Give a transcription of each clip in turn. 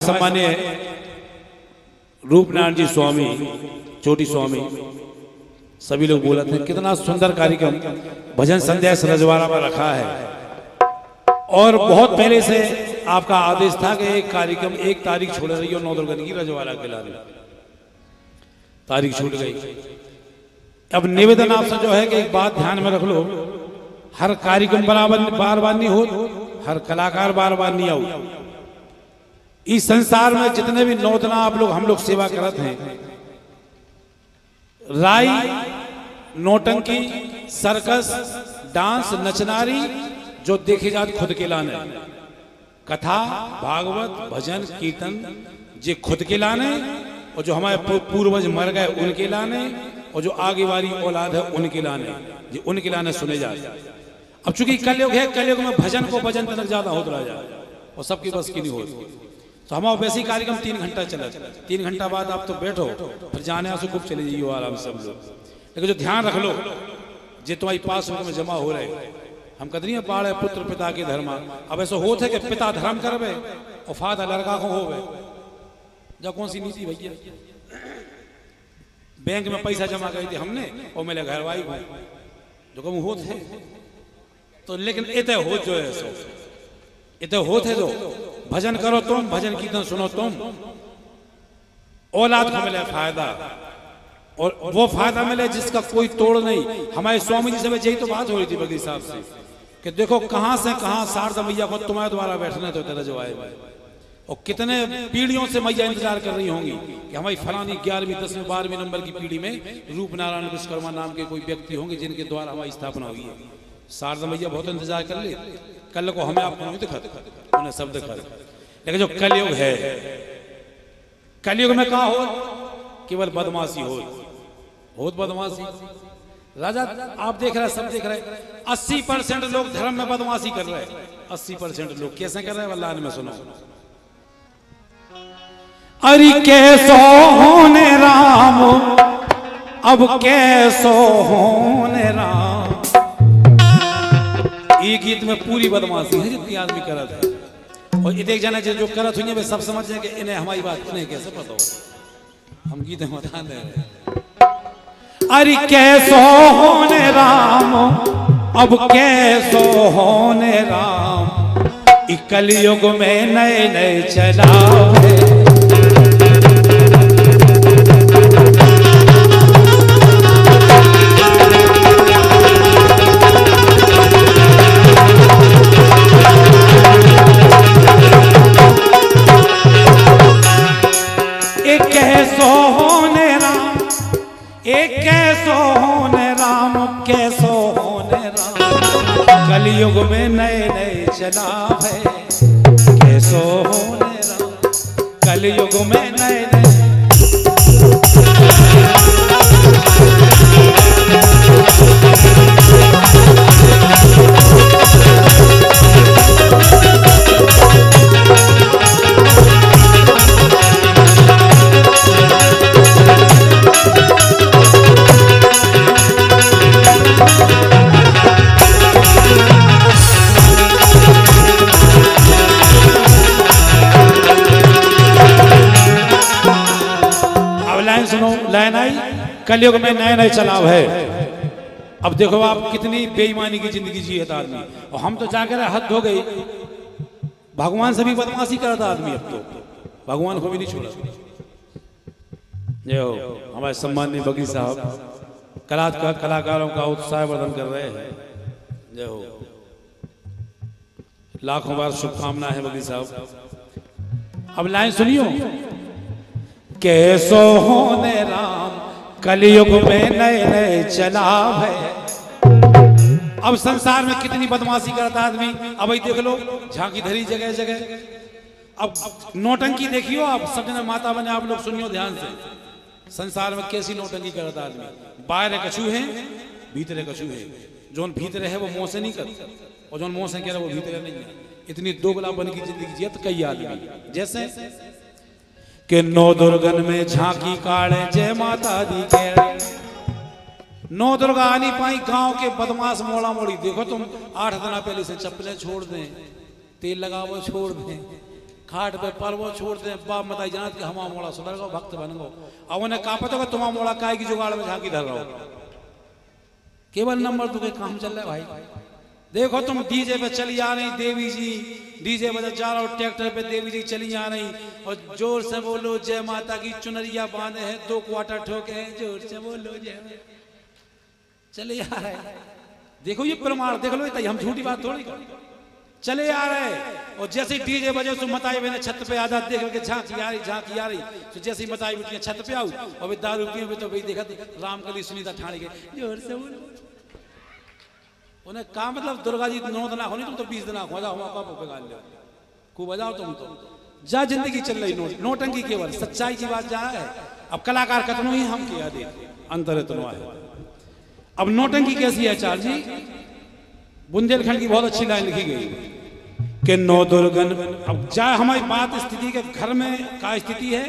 सम्मान्य रूपनारायण जी स्वामी, चोटी स्वामी, सभी लोग बोला थे कितना सुंदर कार्यक्रम भजन संध्या इस रजवाड़ा में रखा है। और बहुत पहले से आपका आदेश था कि एक कार्यक्रम एक तारीख छोड़ रही हो नौदुर्गन की रजवाड़ा के लाने, तारीख छूट गई। अब निवेदन आपसे जो है कि एक बात ध्यान में रख लो, हर कार्यक्रम बराबर बार बार नहीं हो, हर कलाकार बार बार नहीं आओ। इस संसार में जितने भी नौतना आप लोग हम लोग सेवा करते हैं, राई, नौटंकी, सर्कस, डांस, नचनारी जो देखे जाते खुद के लाने, कथा, भागवत, भजन, कीर्तन जे खुद के लाने, और जो हमारे पूर्वज मर गए उनके लाने, और जो आगे वाली औलाद है उनके लाने, जो उनके लाने सुने जाते। अब चूंकि कलयुग है, कलयुग में भजन को भजन तक ज्यादा होता रह जाए और सबकी बस की नहीं होती। तो हमारा वैसे कार्यक्रम 3 घंटा चला, 3 घंटा बाद आप तो बैठो, फिर जाने आंसू खूब चले जाइए आराम सब लोग। लेकिन जो ध्यान रख लो, जे तुम्हारी पास में जमा हो रहे, हम कदनी पाड़ है पुत्र पिता के धर्म। अब ऐसा होते कि पिता धर्म करवे और फादर लड़का को होवे, जब कौन सी नीति भैया। बैंक में पैसा जमा करी थी हमने और मेरे घर वाई जो कम होते तो, लेकिन इतने हो जो है सो इतने होते जो भजन करो तुम, भजन कीर्तन सुनो तुम, औलाद को मिले फायदा, और वो फायदा मिले जिसका कोई तोड़ नहीं। हमारे स्वामी जी से यही तो बात हो रही थी बगली साहब से कि देखो कहां से कहां शारदा मैया को तुम्हारे द्वारा बैठने तो तेरा जवाब है, और कितने पीढ़ियों से मैया इंतजार कर रही होंगी कि हमारी फलानी 11वीं 10वीं 12वीं नंबर की पीढ़ी में रूपनारायण विश्वकर्मा नाम के कोई व्यक्ति होंगे जिनके द्वारा हमारी स्थापना हुई है। शारदा मैया बहुत इंतजार कर ले, कल को हमें आपको नहीं दिखा, उन्हें सब दिखा। लेकिन जो कलयुग है, कलयुग में कहा हो केवल बदमाशी हो, बहुत बदमाशी। राजा आप देख रहे हैं, सब देख रहे हैं, 80% लोग धर्म में बदमाशी कर रहे हैं। 80% लोग कैसे कर रहे हैं वल्लाह में सुनो। अरे कैसो होने राम, अब कैसो होने राम, ये गीत में पूरी बदमाशी है जितनी आदमी करत है। और एक जना जो करत हुई वे सब समझ जाए कि इन्हें हमारी बात इन्हें कैसे पता हो, हम गीत बता दे रहे। अरे कैसो होने राम, अब कैसो होने राम, कलयुग में नए नए चलावे। कलयुग में नए नए चला है, कैसो होने राम, कलयुग में नए नए। लाइन आई, कलयुग में नए नए चलाव है। अब देखो आप कितनी बेईमानी की जिंदगी जिए था आदमी, और हम तो जाकर हद हो गई, भगवान से भी बदमाशी करता आदमी। अब तो भगवान को भी नहीं छोड़ा। जय हो हमारे सम्माननीय बगी साहब, कलाकारों का उत्साह वर्धन कर रहे हैं। जय हो, लाखों बार शुभकामनाएं है बगी साहब। अब लाइन सुनियो, कैसो होने राम, कलयुग में नए नए चलाव है। अब संसार में कितनी बदमाशी करता आदमी। अब वही देख लो, झांकी धरी जगह जगह। अब नौटंकी देखियो आप, सब जना माता बने आप लोग सुनियो ध्यान से। संसार में कैसी नौटंकी करता आदमी। बाहर कछू है, भीतरे कछू है। जोन भीतरे है वो मुंह से नहीं करता, और जोन मुंह से कह रहा वो भीतरे नहीं है। इतनी दोगलापन की जिंदगी जियत कई आदमी। जैसे कि नौ दुर्गन में झांकी काढ़े जय माता दी के, नौ दुर्गा आनी पाई गांव के बदमाश मोड़ा मोड़ी। देखो तुम 8 दिन पहले से चप्पलें छोड़ दें, तेल लगाओ छोड़ दें, खाट पे परवो छोड़ते हैं बाप मताई जानत के हमा मोड़ा सुधर गो भक्त बन गो अब उन्हें कहा पता तुम मोड़ा काय की जुगाड़ में झांकी धर रहो केवल नंबर दो के काम चल रहा है भाई। देखो तुम डीजे पे चली आ रही देवी जी, डीजे बजा जा रहा हो, ट्रैक्टर पे देवी जी चली आ रही और जोर से बोलो जय माता की, चुनरिया बांधे हैं, 2 क्वार्टर ठोके हैं, जोर से बोलो जय चले आ रहे। देखो ये प्रमाण देख लो, हम झूठी बात थोड़ी चले आ रहे। और जैसे ही डीजे बजे तो मताई मैंने छत पे आधा देख के झांकी आ रही तो जैसे ही मताई उठी छत पे आऊ और दारू पिए तो भाई देखा रामकली सुनीता ठाणे के जोर से बोलो। उन्हें कहा मतलब दुर्गा जी 9 दिन होनी तुम तो 20 दिन हो जाओ बिगाड़ लो खूब बजाओ तुम तो जा जिंदगी चल रही नोटंकी केवल सच्चाई की बात जा है। अब कलाकार कतनो ही हम किया दे अंतर इतना है। अब नोटंकी कैसी है चार जी, बुंदेलखंड की बहुत अच्छी लाइन लिखी गई कि नौ दुर्गन। अब चाहे हमारी बात स्थिति के घर में का स्थिति है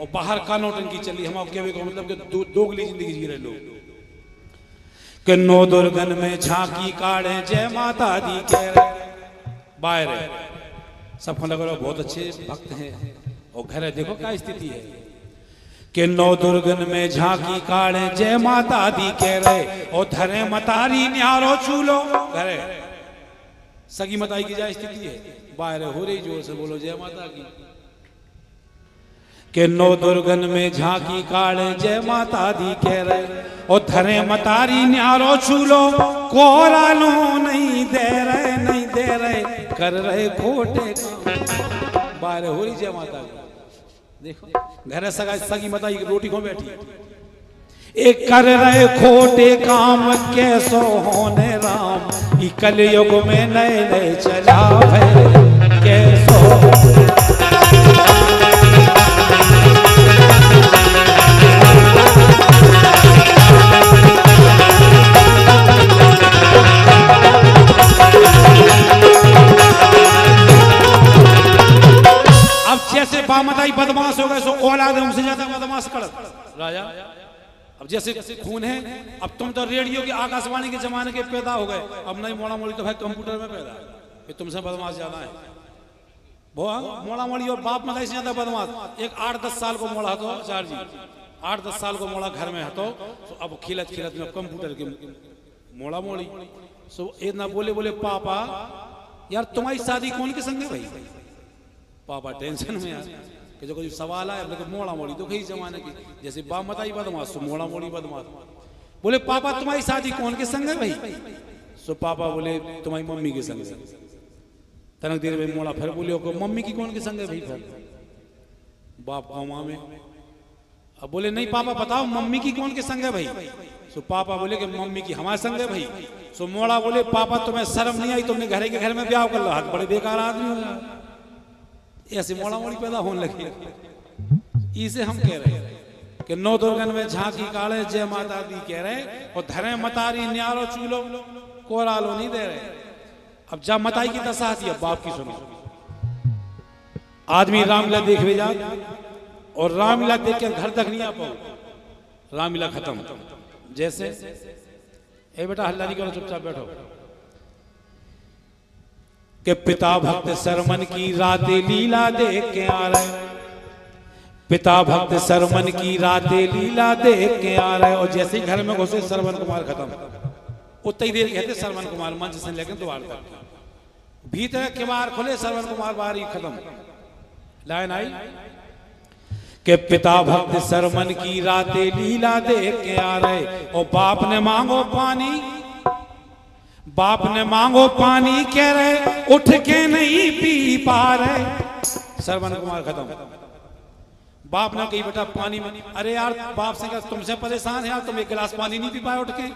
और बाहर का नोटंकी चली, हम क्या मतलब कि दोगली जिंदगी जी रहे लोग कि नौ दुर्गन में झांकी काढ़े जय माता दी कह रहे बाहर सबको लग रहा बहुत अच्छे भक्त हैं और घर है देखो क्या स्थिति है कि नौ दुर्गन में झांकी काढ़े जय माता दी कह रहे और धरे मतारी न्यारो चूलो घरे सगी मताई की जय स्थिति है बाहर हो रही जोर से बोलो जय माता की कि नौ दुर्गन में झांकी काढ़े जय माता दी कह रहे और धरे मतारी न्यारो चूलो कोरालो नहीं दे रहे कर रहे खोटे काम बाहर हो रही जय माता की। देखो घर सगी मताई की रोटी को बैठी एक कर रहे खोटे काम कैसो होने राम कलयुग में नए चला है कैसो। जैसे बामताई बदमाश हो गए सो औलाद उनसे ज्यादा बदमाश कर राजा। अब जैसे खून है, अब तुम तो रेडियो की आकाशवाणी के जमाने के पैदा हो गए, अब नहीं मोड़ा मोड़ी तो भाई कंप्यूटर में पैदा है, तुमसे बदमाश ज्यादा है मोड़ा मोड़ी। और बाप मताई से ज्यादा बदमाश एक 8-10 साल को मोड़ा तो चार जी 8-10 साल को मोड़ा घर में हतो तो अब खिलत में कंप्यूटर के मोड़ा मोड़ी सो इतना बोले पापा यार तुम्हारी शादी कौन के संग है भाई। पापा टेंशन में यार कि जो कोई सवाल आया मतलब मोड़ा मोड़ी तो कई जमाने की जैसे बाप मताई बदमाश सो मोड़ा मोड़ी बदमाश। बोले पापा तुम्हारी शादी कौन के संग है भाई। सो पापा बोले तुम्हारी मम्मी के संग है। तनक देर में मोड़ा फिर बोले मम्मी की कौन के संग है भाई। फिर बाप गाँव में अब बोले नहीं पापा बताओ मम्मी की कौन के संग है भाई। सो पापा बोले कि मम्मी की हमारे संग है भाई। सो मोड़ा बोले पापा तुम्हें शर्म नहीं आई, तुमने घर के घर में ब्याह कर लो, हाथ बड़े बेकार आदमी हो जाए। ऐसे मोड़ा मोड़ी पैदा होने लगी। इसे हम कह रहे हैं कि नौ दुर्गन में झांकी काढ़े जय माता दी कह रहे और धरे मतारी न्यारो चूलो कोरालो नहीं दे रहे। अब जब मताई की दशा आती है बाप की सुनो। आदमी रामलीला देखने जा और रामलीला देख के घर तक नहीं आ पाओ, रामलीला खत्म। जैसे ए बेटा हल्ला नहीं करो चुपचाप बैठो कि पिता भक्त सरमन की रातें लीला देख के आ रहे, पिता भक्त सरमन की रातें लीला देख के आ रहे। और जैसे ही घर में घुसे सरवन कुमार खत्म, उतनी देर कहते सरवन कुमार मंच से लेकर द्वार तक भीतर किवाड़ खुले सरवन कुमार बाहर ही खत्म। लाइन आई कि पिता भक्त सरमन की रातें लीला देख के आ रहे और बाप ने मांगो पानी, बाप ने मांगो पानी कह रहे उठ के नहीं पी पा रहे। सरवन कुमार खत्म। बाप ने कही बेटा पानी में, अरे यार बाप से कह तुमसे परेशान है यार, तुम एक गिलास पानी नहीं पी पाए उठ के।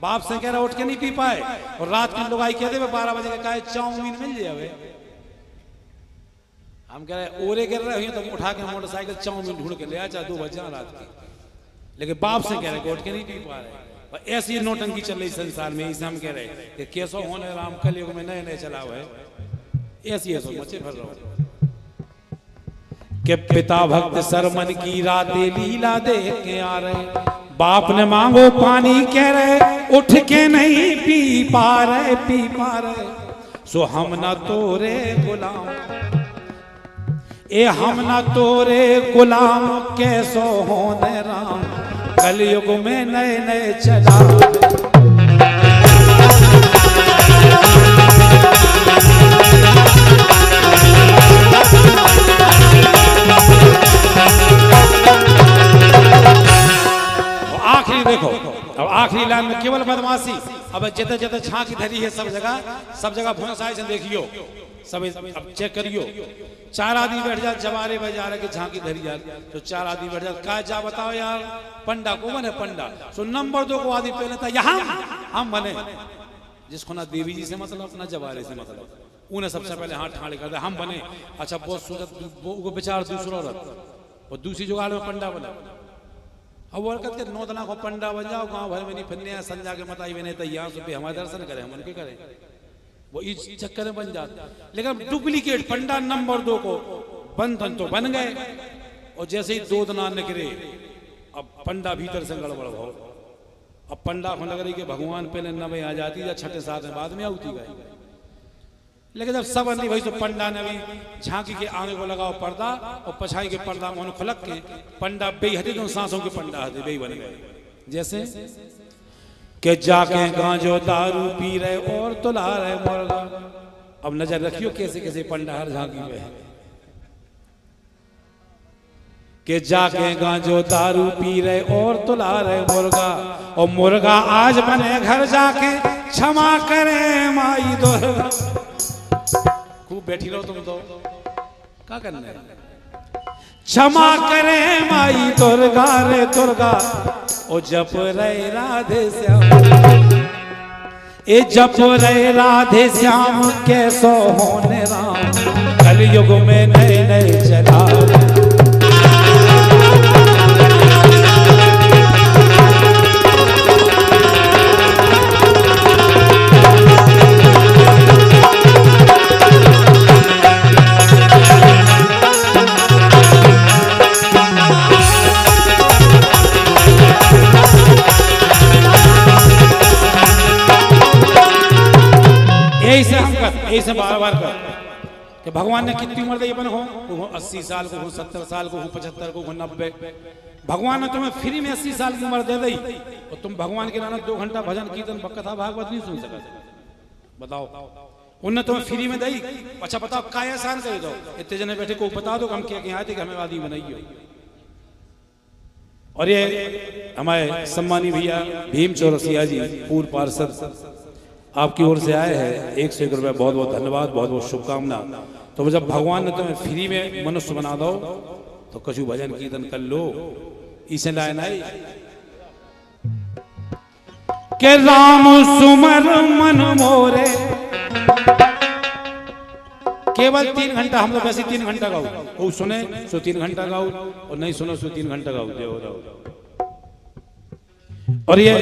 बाप से कह रहा उठ के नहीं पी पाए और रात की लुगाई कहते 12 बजे का कहे चाउमीन मिल जाए। हम कह रहे ओरे गिर रहे हो तो उठा के मोटरसाइकिल चाउमीन ढूंढ के ले आ, चाहे 2 बजे रात की। लेकिन बाप से कह रहे उठ के नहीं पी पा रहे। ऐसी नोटंकी चल रही संसार में, इसे हम कह रहे कि कैसो होने राम कलयुग में नए चला हुआ है। ऐसी मचे भर रहा कि पिता भक्त सरमन की रातें लीला देख के आ रहे, बाप ने मांगो पानी कह रहे उठ के नहीं पी पा रहे। सो हम ना तोरे गुलाम ए हम ना तोरे गुलाम कैसो होने राम, कलयुग में नए नए चला। आखिरी देखो, अब आखिरी लाइन में केवल बदमाशी। अब जिते जिते झांकी धरी है सब जगह भूसा से देखियो, सब अब चेक करियो। 4 आदमी बैठ जा, जवारे बजा रहे कि झांकी धरी यार, तो 4 आदमी बैठ जा, क्या जा बताओ यार, पंडा को बने पंडा। सो नंबर 2 को आदमी पहले था यहाँ हम बने, जिसको ना देवी जी से मतलब ना जवारे से मतलब, उन्हें सबसे पहले हाथ ठाड़े कर दे हम बने। अच्छा बहुत सूरत वो बेचार दूसरा औरत और दूसरी जुगाड़ में पंडा बना। अब वो हरकत के 9 तना को पंडा बन जाओ, गांव भर में नहीं फिरने संजा के मताई बने तो यहाँ से हमारे दर्शन करें, हम उनके करें, वो इस चक्कर में बन जाता। लेकिन डुप्लीकेट पंडा नंबर 2 को बंधन तो बन गए, और जैसे ही 2 दिन निकले अब पंडा भीतर से गड़बड़ हो। अब पंडा को लग रही कि भगवान पहले 9 आ जाती या 6 7 बाद में आती गई। लेकिन जब सब नहीं भाई तो पंडा ने भी झांकी के आगे को लगाओ पर्दा, और पछाई के पर्दा में खुलक के पंडा बेहद तो सांसों के पंडा हथे बे बन गए। जैसे कि जाके गांजो दारू पी रहे और तुला रहे मुर्गा। अब नजर रखियो कैसे कैसे पंडा हर झांकी में है। कि जाके गांजो दारू पी रहे और तुला रहे मुर्गा, और मुर्गा आज बने घर जाके क्षमा करे माई दुर्गा। खूब बैठी रहो तुम तो, क्या करना है? क्षमा करे माई दुर्गा रे दुर्गा, ओ जप रे राधे श्याम, ए जप रे राधे श्याम कैसो होने राम, कलयुग में नए नए चला। ऐसे बार बार कर कि भगवान ने कितनी उम्र दी अपन को 80 साल को, 70 साल को, 75 को, 90। भगवान ने तुम्हें फ्री में 80 साल की उम्र दे दी, और तुम भगवान के नाम 2 घंटा भजन कीर्तन कथा भागवत नहीं सुन सका। बताओ, उनने तुम्हें फ्री में दी। अच्छा बताओ क्या एहसान कर दो, इतने जने बैठे को बता दो हम क्या आए थे कि हमें वादी बनाइए। और ये हमारे सम्मानी भैया भीम चौरसिया जी पूर्व पार्षद आपकी ओर से आए हैं, 101 रुपये, बहुत बहुत धन्यवाद, बहुत बहुत शुभकामना। तो जब भगवान ने तुम्हें फ्री में मनुष्य बना दो तो कछु भजन कीर्तन कर लो। इसे लाइन आई के राम सुमर मन मोरे, केवल 3 घंटा। हम लोग वैसे 3 घंटा गाओ, वो सुने सो 3 घंटा गाओ, और नहीं सुनो सो 3 घंटा गाओ। और ये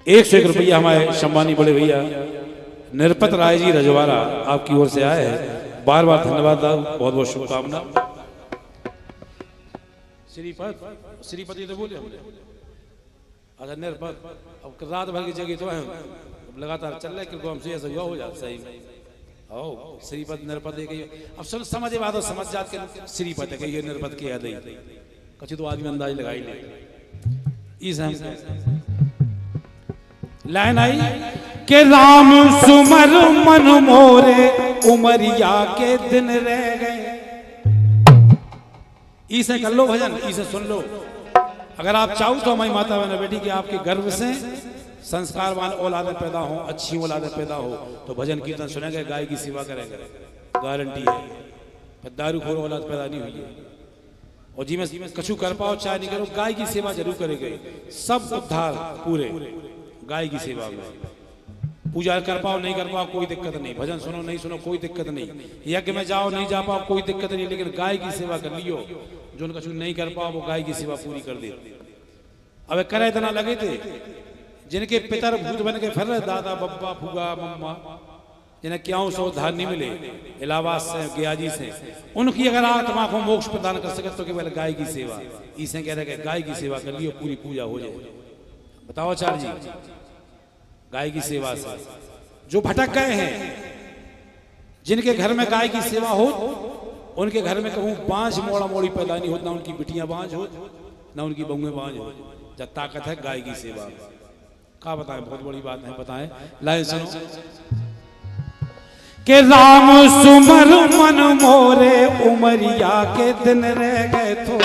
101 रुपया हमारे सम्मानी बड़े भैया निरपत राय जी रजवाड़ा आपकी ओर से आए हैं, बार बार धन्यवाद, बहुत बहुत शुभकामना। श्रीपति तो बोले हमने, अच्छा निरपत, अब रात भर की जगह तो है, लगातार चल रहा है क्योंकि हमसे ऐसा हो जाता सही में। ओ श्रीपत निरपत एक, अब सुन समझे बात समझ जात के श्रीपत है कि निरपत के याद ही कछु तो आदमी अंदाज लगाई ले। इस लाइन आई के राम सुमर मन मोरे, उमरिया के दिन रह गए। इसे कर लो भजन, इसे सुन लो। अगर आप चाहो तो हमारी माता बहन बेटी कि आपके गर्भ से संस्कारवान औलादें पैदा हो, अच्छी औलादें पैदा हो, तो भजन कीर्तन सुनेंगे, गाय की सेवा करेंगे, गारंटी है। दारू खोर औलाद पैदा नहीं हुई है, और जी में कछु कर पाओ चाहे नहीं करो, गाय की सेवा जरूर करेंगे। सब उद्धार पूरे गाय की सेवा में। पूजा कर पाओ नहीं कर पाओ कोई दिक्कत नहीं, भजन सुनो नहीं सुनो कोई दिक्कत नहीं, यज्ञ में जाओ नहीं जा पाओ कोई दिक्कत नहीं, लेकिन गाय की सेवा कर लियो। जो कछु नहीं कर पाओ वो गाय की सेवा पूरी कर दे। अब करे इतना लगे थे जिनके पितर भूत बन के फिर रहे, दादा बब्बा फूगा मम्मा, जिन्हें क्यों सो उद्धार नहीं मिले इलाहाबाद से गया जी से, उनकी अगर आत्मा को मोक्ष प्रदान कर सके तो केवल गाय की सेवा। इसे कह रहे गाय की सेवा कर लियो, पूरी पूजा हो जाए। बताओ आचार्य जी, गाय की सेवा से जो भटक गए हैं, जिनके घर में गाय की सेवा हो उनके घर में कहूँ 5 मोड़ा मोड़ी पैदा नहीं होता, ना उनकी बिटियां बांझ हो ना उनकी बहुएं बांझ हो। जब ताकत है गाय की सेवा, क्या बताएं, बहुत बड़ी बात है, बताएं। लाइन सुनो कि राम सुमर मन मोरे उमरिया के दिन रह गए तो,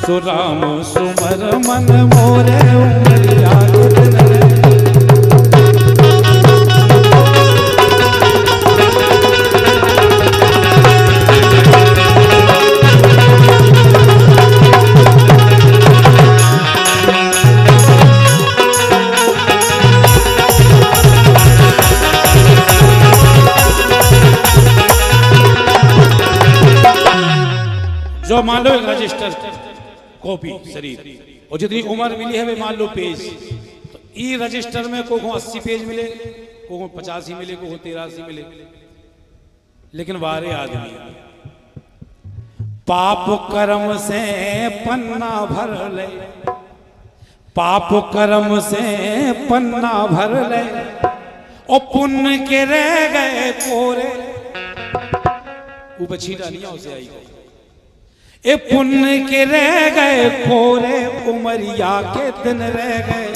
सो राम सुमर मन मोरे उमरिया के दिन रह गए। जो मान लो एक रजिस्टर कॉपी शरीर और जितनी उम्र मिली है वे मान लो पेज, तो ई रजिस्टर में को 80 पेज मिले, को 85 मिले, को 83 मिले, लेकिन वारे आदमी पाप कर्म से पन्ना भर ले, पाप कर्म से पन्ना भर ले और पुण्य के रह गए कोरे, ऊपर छीटा नहीं उसे आई गई, ए पुण्य के रह गए कोरे उमरिया के दिन रह गए,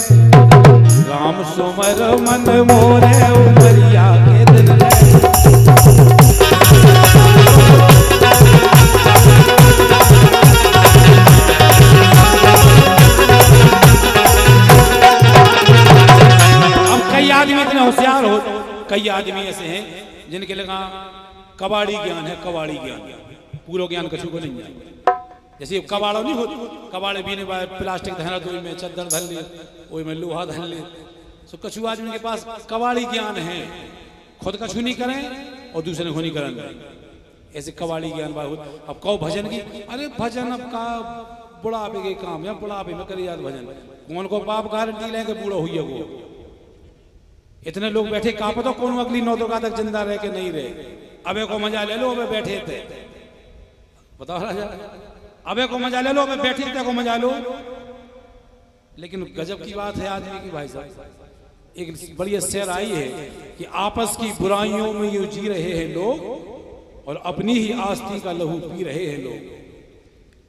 राम सुमर मन मोरे उमरिया के दिन रह गए। अब कई आदमी इतने होशियार हो, कई आदमी ऐसे हैं जिनके लगा कबाड़ी ज्ञान है, कबाड़ी ज्ञान, पूरा ज्ञान कछु को नहीं है। जैसे कबाड़ो नहीं होती, कबाड़े बीने बाय प्लास्टिक धरा तो में चद्दर धर ले, ओई में लोहा धर ले, सो कछु आदमी के पास कबाड़ी ज्ञान है, खुद कछु नहीं करें और दूसरे को नहीं करें, ऐसे कबाड़ी ज्ञान बात। अब कहो भजन की, अरे भजन अब का बुढ़ापे के काम या बुढ़ापे में करी याद भजन, कौन को पाप गारंटी लेंगे बूढ़ा हुई है वो। इतने लोग बैठे का पता कौन अगली 9 दुर्गा तक जिंदा रह के नहीं रहे, अबे को मजा ले लो, अबे बैठे थे, बताओ राजा, अबे को मजा ले लो, अबे बैठे थे को मजा लो। लेकिन गजब की बात है आदमी की भाई साहब, एक बड़ी शेर आई है कि आपस की बुराइयों में यूं जी रहे हैं लोग और अपनी ही आस्ती का लहू पी रहे हैं लोग,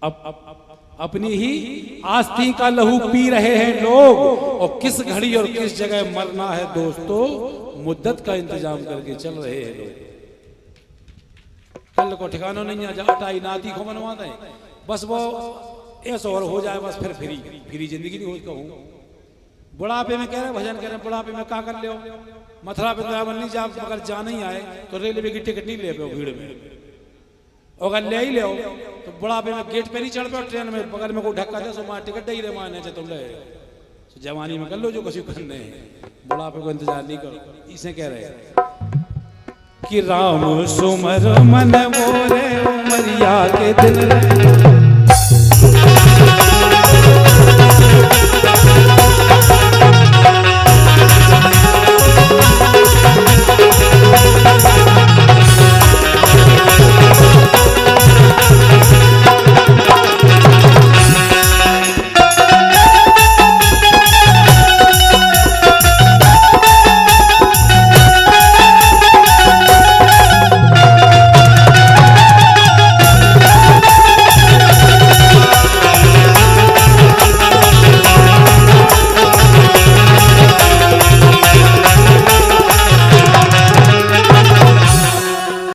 अब अपनी ही आस्ती का लहू पी रहे हैं लोग, और किस घड़ी और किस जगह मरना है दोस्तों, मुद्दत का इंतजाम करके चल रहे हैं लोग। कल को ठिकाना नहीं है, अटाई नाती को बनवा दें, बस वो ऐसा और हो जाए, बस फिर फ्री जिंदगी नहीं हो कहूँ। बुढ़ापे में कह रहे भजन कह रहे, बुढ़ापे में क्या कर ले, मथुरा पे दयावन नहीं जा, अगर जा नहीं आए तो रेलवे की टिकट नहीं ले पाओ भीड़ में, अगर ले ही ले तो बुढ़ापे में गेट पे नहीं चढ़ पाओ, ट्रेन में बगल में कोई धक्का दे, सो मां टिकट दे ही रहे माने तुम ले, जवानी में कर लो जो कछु करने हैं, बुढ़ापे को इंतजार नहीं करो। इसे कह रहे कि राम सुमर मन मोरे उमरिया के दिन